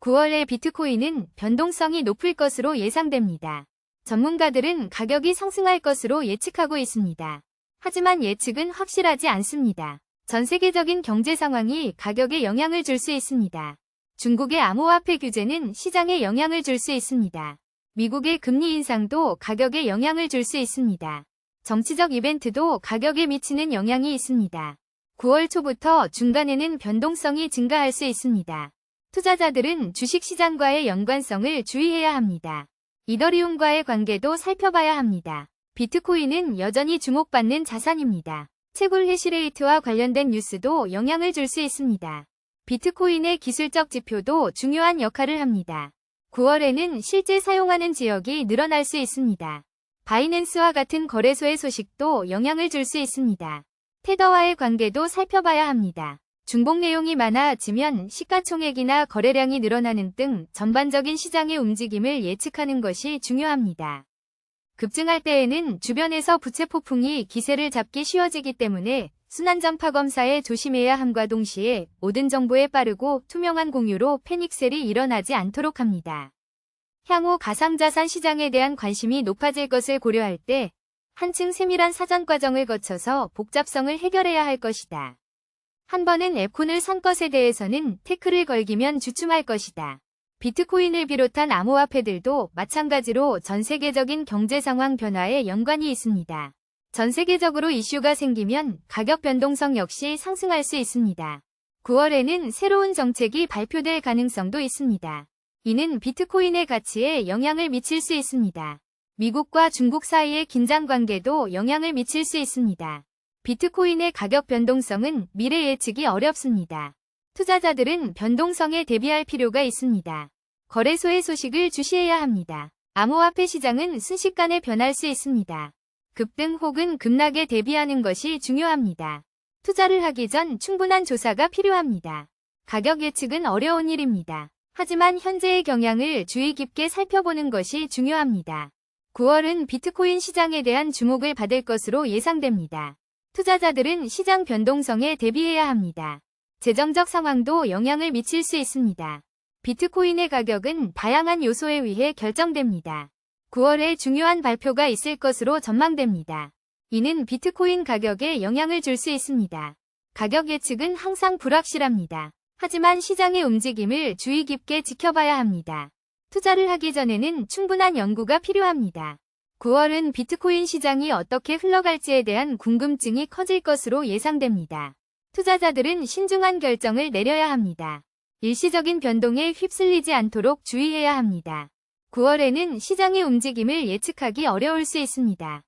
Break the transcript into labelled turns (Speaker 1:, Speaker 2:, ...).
Speaker 1: 9월의 비트코인은 변동성이 높을 것으로 예상됩니다. 전문가들은 가격이 상승할 것으로 예측하고 있습니다. 하지만 예측은 확실하지 않습니다. 전 세계적인 경제 상황이 가격에 영향을 줄 수 있습니다. 중국의 암호화폐 규제는 시장에 영향을 줄 수 있습니다. 미국의 금리 인상도 가격에 영향을 줄 수 있습니다. 정치적 이벤트도 가격에 미치는 영향이 있습니다. 9월 초부터 중간에는 변동성이 증가할 수 있습니다. 투자자들은 주식시장과의 연관성을 주의해야 합니다. 이더리움과의 관계도 살펴봐야 합니다. 비트코인은 여전히 주목받는 자산입니다. 채굴 해시레이트와 관련된 뉴스도 영향을 줄 수 있습니다. 비트코인의 기술적 지표도 중요한 역할을 합니다. 9월에는 실제 사용하는 지역이 늘어날 수 있습니다. 바이낸스와 같은 거래소의 소식도 영향을 줄 수 있습니다. 테더와의 관계도 살펴봐야 합니다. 중복 내용이 많아지면 시가총액이나 거래량이 늘어나는 등 전반적인 시장의 움직임을 예측하는 것이 중요합니다. 급증할 때에는 주변에서 부채 폭풍이 기세를 잡기 쉬워지기 때문에 순환전파 검사에 조심해야 함과 동시에 모든 정보의 빠르고 투명한 공유로 패닉셀이 일어나지 않도록 합니다. 향후 가상자산 시장에 대한 관심이 높아질 것을 고려할 때 한층 세밀한 사전 과정을 거쳐서 복잡성을 해결해야 할 것이다. 한 번은 앱콘을 산 것에 대해서는 태클을 걸기면 주춤할 것이다. 비트코인을 비롯한 암호화폐들도 마찬가지로 전 세계적인 경제 상황 변화에 연관이 있습니다. 전 세계적으로 이슈가 생기면 가격 변동성 역시 상승할 수 있습니다. 9월에는 새로운 정책이 발표될 가능성도 있습니다. 이는 비트코인의 가치에 영향을 미칠 수 있습니다. 미국과 중국 사이의 긴장 관계도 영향을 미칠 수 있습니다. 비트코인의 가격 변동성은 미래 예측이 어렵습니다. 투자자들은 변동성에 대비할 필요가 있습니다. 거래소의 소식을 주시해야 합니다. 암호화폐 시장은 순식간에 변할 수 있습니다. 급등 혹은 급락에 대비하는 것이 중요합니다. 투자를 하기 전 충분한 조사가 필요합니다. 가격 예측은 어려운 일입니다. 하지만 현재의 경향을 주의 깊게 살펴보는 것이 중요합니다. 9월은 비트코인 시장에 대한 주목을 받을 것으로 예상됩니다. 투자자들은 시장 변동성에 대비해야 합니다. 재정적 상황도 영향을 미칠 수 있습니다. 비트코인의 가격은 다양한 요소에 의해 결정됩니다. 9월에 중요한 발표가 있을 것으로 전망됩니다. 이는 비트코인 가격에 영향을 줄 수 있습니다. 가격 예측은 항상 불확실합니다. 하지만 시장의 움직임을 주의 깊게 지켜봐야 합니다. 투자를 하기 전에는 충분한 연구가 필요합니다. 9월은 비트코인 시장이 어떻게 흘러갈지에 대한 궁금증이 커질 것으로 예상됩니다. 투자자들은 신중한 결정을 내려야 합니다. 일시적인 변동에 휩쓸리지 않도록 주의해야 합니다. 9월에는 시장의 움직임을 예측하기 어려울 수 있습니다.